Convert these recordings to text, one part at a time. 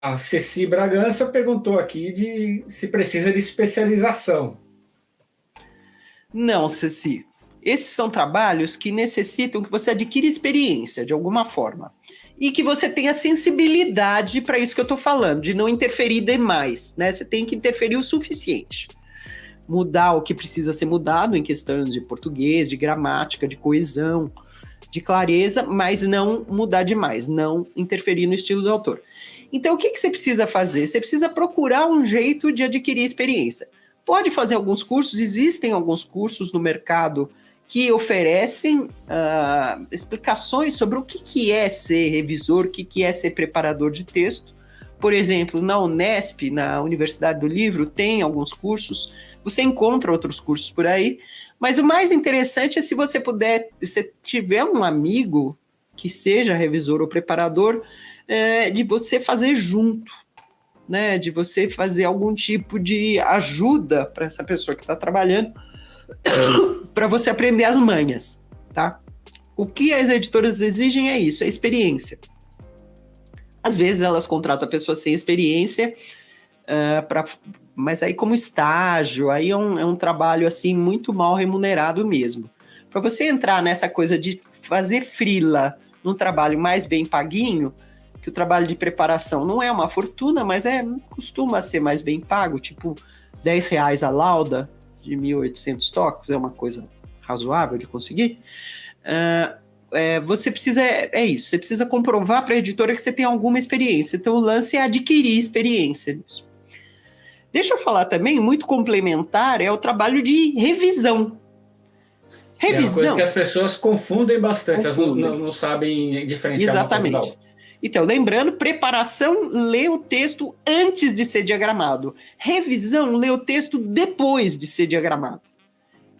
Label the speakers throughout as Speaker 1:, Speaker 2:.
Speaker 1: A Ceci Bragança perguntou aqui de se precisa de especialização.
Speaker 2: Não, Ceci. Esses são trabalhos que necessitam que você adquira experiência de alguma forma. E que você tenha sensibilidade para isso que eu estou falando, de não interferir demais, né? Você tem que interferir o suficiente. Mudar o que precisa ser mudado em questões de português, de gramática, de coesão, de clareza, mas não mudar demais, não interferir no estilo do autor. Então, o que você precisa fazer? Você precisa procurar um jeito de adquirir experiência. Pode fazer alguns cursos, existem alguns cursos no mercado que oferecem explicações sobre o que é ser revisor, o que é ser preparador de texto. Por exemplo, na Unesp, na Universidade do Livro, tem alguns cursos, você encontra outros cursos por aí, mas o mais interessante é se você puder, se tiver um amigo que seja revisor ou preparador, de você fazer junto, né? De você fazer algum tipo de ajuda para essa pessoa que está trabalhando, para você aprender as manhas, tá? O que as editoras exigem é isso, é experiência. Às vezes elas contratam a pessoa sem experiência, mas aí como estágio, aí é um trabalho assim muito mal remunerado mesmo. Para você entrar nessa coisa de fazer freela num trabalho mais bem paguinho, que o trabalho de preparação não é uma fortuna, mas costuma ser mais bem pago, tipo R$10 a lauda de 1.800 toques, é uma coisa razoável de conseguir. Você precisa, isso, você precisa comprovar para a editora que você tem alguma experiência. Então o lance é adquirir experiência nisso. Deixa eu falar também, muito complementar, é o trabalho de revisão.
Speaker 1: É uma coisa que as pessoas confundem bastante, elas não sabem diferenciar
Speaker 2: Exatamente.
Speaker 1: uma coisa da outra.
Speaker 2: Então, lembrando, preparação, lê o texto antes de ser diagramado. Revisão, lê o texto depois de ser diagramado.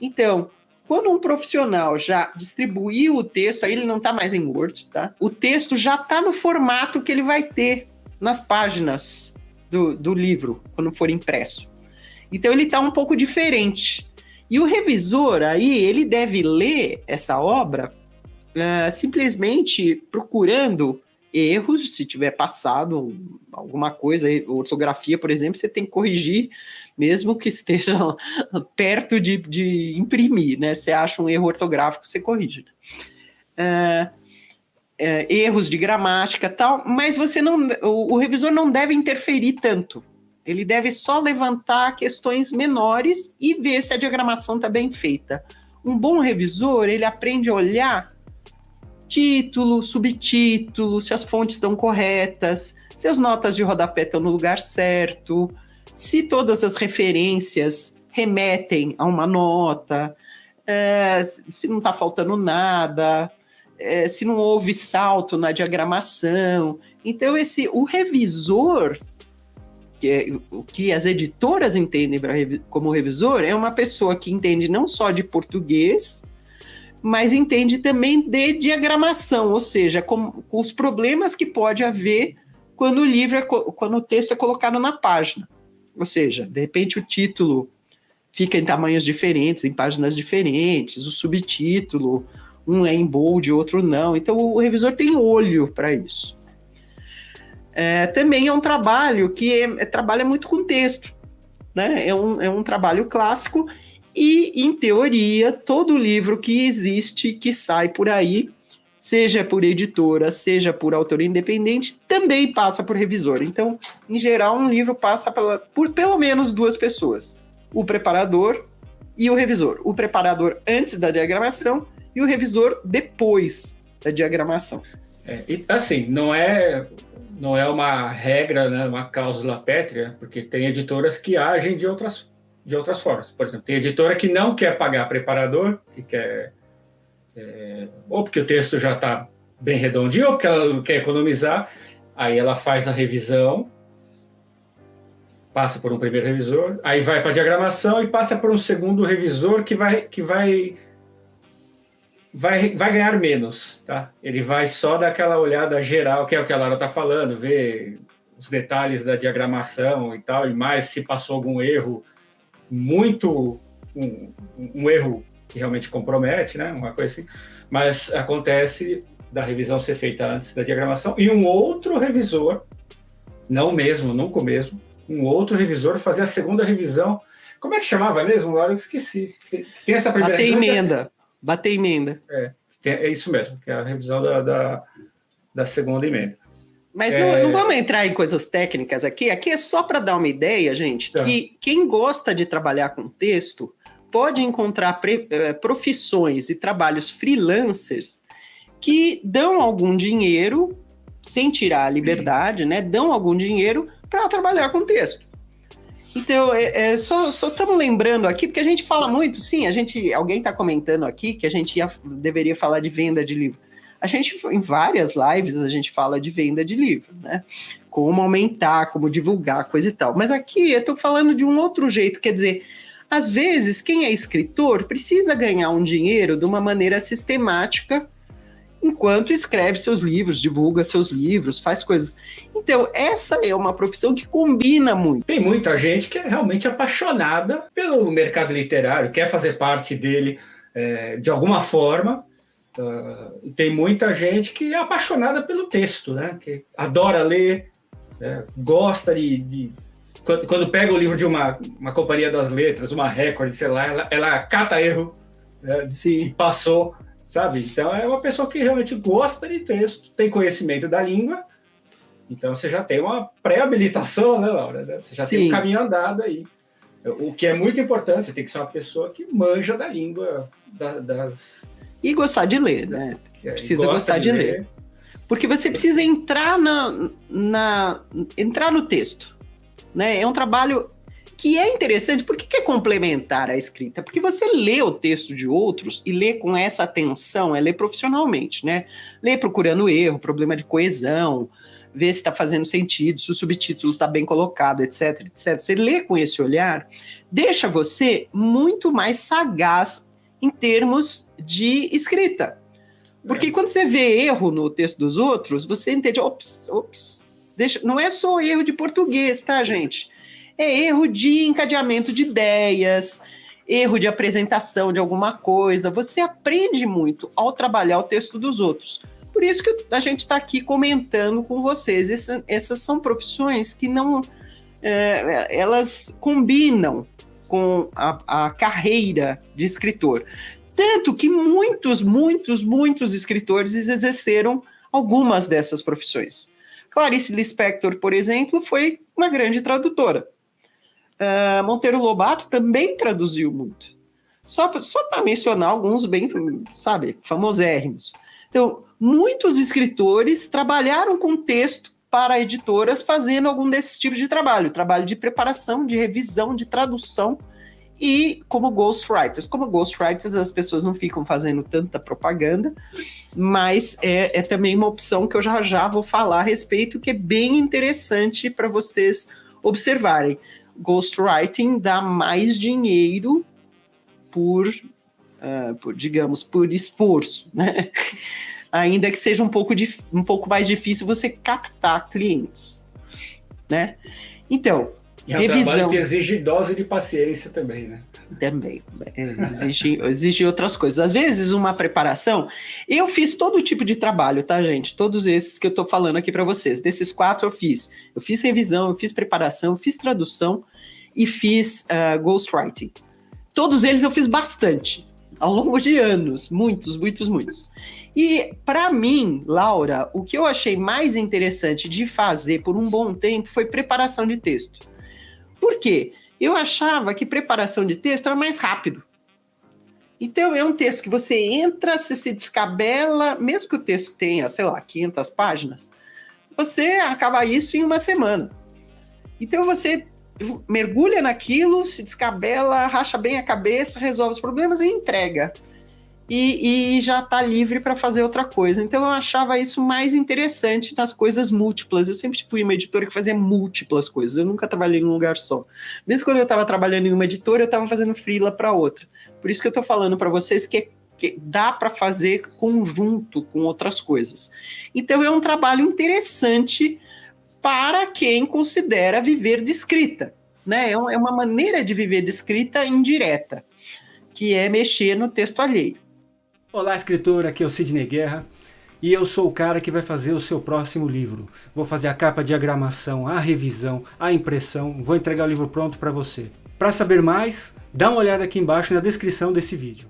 Speaker 2: Então, quando um profissional já distribuiu o texto, aí ele não está mais em Word, tá? O texto já está no formato que ele vai ter nas páginas do livro, quando for impresso. Então, ele está um pouco diferente. E o revisor, aí, ele deve ler essa obra simplesmente procurando erros, se tiver passado alguma coisa, ortografia, por exemplo, você tem que corrigir, mesmo que esteja perto de imprimir, né? Você acha um erro ortográfico, você corrige. Erros de gramática e tal, mas o revisor não deve interferir tanto. Ele deve só levantar questões menores e ver se a diagramação está bem feita. Um bom revisor, ele aprende a olhar título, subtítulo, se as fontes estão corretas, se as notas de rodapé estão no lugar certo, se todas as referências remetem a uma nota, se não está faltando nada, se não houve salto na diagramação. Então, o revisor, o que as editoras entendem como revisor, é uma pessoa que entende não só de português, mas entende também de diagramação, ou seja, com os problemas que pode haver quando o texto é colocado na página. Ou seja, de repente o título fica em tamanhos diferentes, em páginas diferentes, o subtítulo, um é em bold, outro não. Então o revisor tem olho para isso. Também é um trabalho que trabalha muito com texto, né? É um trabalho clássico. E, em teoria, todo livro que existe, que sai por aí, seja por editora, seja por autor independente, também passa por revisor. Então, em geral, um livro passa por pelo menos duas pessoas. O preparador e o revisor. O preparador antes da diagramação e o revisor depois da diagramação.
Speaker 1: E, assim, não é uma regra, né, uma cláusula pétrea, porque tem editoras que agem de outras formas. Por exemplo, tem editora que não quer pagar preparador, que quer ou porque o texto já está bem redondinho, ou porque ela quer economizar, aí ela faz a revisão, passa por um primeiro revisor, aí vai para a diagramação e passa por um segundo revisor que vai ganhar menos, tá? Ele vai só dar aquela olhada geral, que é o que a Lara está falando, ver os detalhes da diagramação e tal, e mais se passou algum erro, um erro que realmente compromete, né? Uma coisa assim. Mas acontece da revisão ser feita antes da diagramação e um outro revisor Não mesmo, nunca o mesmo. Um outro revisor fazia a segunda revisão. Como é que chamava mesmo? Agora eu esqueci. Tem essa primeira revisão.
Speaker 2: Bater emenda.
Speaker 1: É isso mesmo, que é a revisão da segunda emenda.
Speaker 2: Mas não vamos entrar em coisas técnicas aqui. Aqui é só para dar uma ideia, gente, que quem gosta de trabalhar com texto pode encontrar profissões e trabalhos freelancers que dão algum dinheiro, sem tirar a liberdade, né? Dão algum dinheiro para trabalhar com texto. Então, só estamos lembrando aqui, porque a gente fala muito, sim, alguém está comentando aqui que a gente deveria falar de venda de livro. Em várias lives, a gente fala de venda de livro, né? Como aumentar, como divulgar, coisa e tal. Mas aqui eu estou falando de um outro jeito, quer dizer, às vezes, quem é escritor precisa ganhar um dinheiro de uma maneira sistemática, enquanto escreve seus livros, divulga seus livros, faz coisas. Então, essa é uma profissão que combina muito.
Speaker 1: Tem muita gente que é realmente apaixonada pelo mercado literário, quer fazer parte dele de alguma forma. Tem muita gente que é apaixonada pelo texto, né? Que adora ler, gosta de quando pega o livro de uma companhia das letras, uma Record, sei lá, ela cata erro, né, que passou, sabe? Então é uma pessoa que realmente gosta de texto, tem conhecimento da língua, então você já tem uma pré-habilitação, né, Laura? Você já tem um caminho andado aí. O que é muito importante, você tem que ser uma pessoa que manja da língua
Speaker 2: E gostar de ler, né? Precisa gostar de ler. Porque você precisa entrar entrar no texto, né? É um trabalho que é interessante. Por que é complementar a escrita? Porque você lê o texto de outros e lê com essa atenção, lê profissionalmente, né? Lê procurando erro, problema de coesão, ver se está fazendo sentido, se o subtítulo está bem colocado, etc, etc. Você lê com esse olhar, deixa você muito mais sagaz em termos de escrita. Porque quando você vê erro no texto dos outros, você entende, não é só erro de português, tá, gente? É erro de encadeamento de ideias, erro de apresentação de alguma coisa. Você aprende muito ao trabalhar o texto dos outros. Por isso que a gente está aqui comentando com vocês. Essas são profissões que não... elas combinam com a carreira de escritor. Tanto que muitos escritores exerceram algumas dessas profissões. Clarice Lispector, por exemplo, foi uma grande tradutora. Monteiro Lobato também traduziu muito. Só para mencionar alguns bem, famosérrimos. Então, muitos escritores trabalharam com texto para editoras fazendo algum desse tipo de trabalho de preparação, de revisão, de tradução, e como ghostwriters. Como ghostwriters, as pessoas não ficam fazendo tanta propaganda, mas é também uma opção que eu já vou falar a respeito, que é bem interessante para vocês observarem. Ghostwriting dá mais dinheiro por esforço, né? Ainda que seja um pouco mais difícil você captar clientes, né? Então,
Speaker 1: e é um trabalho que exige dose de paciência também, né?
Speaker 2: Também. Exige outras coisas. Às vezes, uma preparação... Eu fiz todo tipo de trabalho, tá, gente? Todos esses que eu tô falando aqui para vocês. Desses 4 eu fiz. Eu fiz revisão, eu fiz preparação, eu fiz tradução e fiz ghostwriting. Todos eles eu fiz bastante. Ao longo de anos. Muitos. E, para mim, Laura, o que eu achei mais interessante de fazer por um bom tempo foi preparação de texto. Por quê? Eu achava que preparação de texto era mais rápido. Então, é um texto que você entra, você se descabela, mesmo que o texto tenha, 500 páginas, você acaba isso em uma semana. Então, você mergulha naquilo, se descabela, racha bem a cabeça, resolve os problemas e entrega. E já está livre para fazer outra coisa. Então, eu achava isso mais interessante nas coisas múltiplas. Eu sempre fui uma editora que fazia múltiplas coisas. Eu nunca trabalhei em um lugar só. Mesmo quando eu estava trabalhando em uma editora, eu estava fazendo freela para outra. Por isso que eu estou falando para vocês que dá para fazer conjunto com outras coisas. Então, é um trabalho interessante para quem considera viver de escrita, né? É uma maneira de viver de escrita indireta, que é mexer no texto alheio.
Speaker 1: Olá, escritor, aqui é o Sidney Guerra.
Speaker 3: e eu sou o cara que vai fazer o seu próximo livro. Vou fazer a capa, a diagramação, a revisão, a impressão, vou entregar o livro pronto para você. Para saber mais, dá uma olhada aqui embaixo na descrição desse vídeo.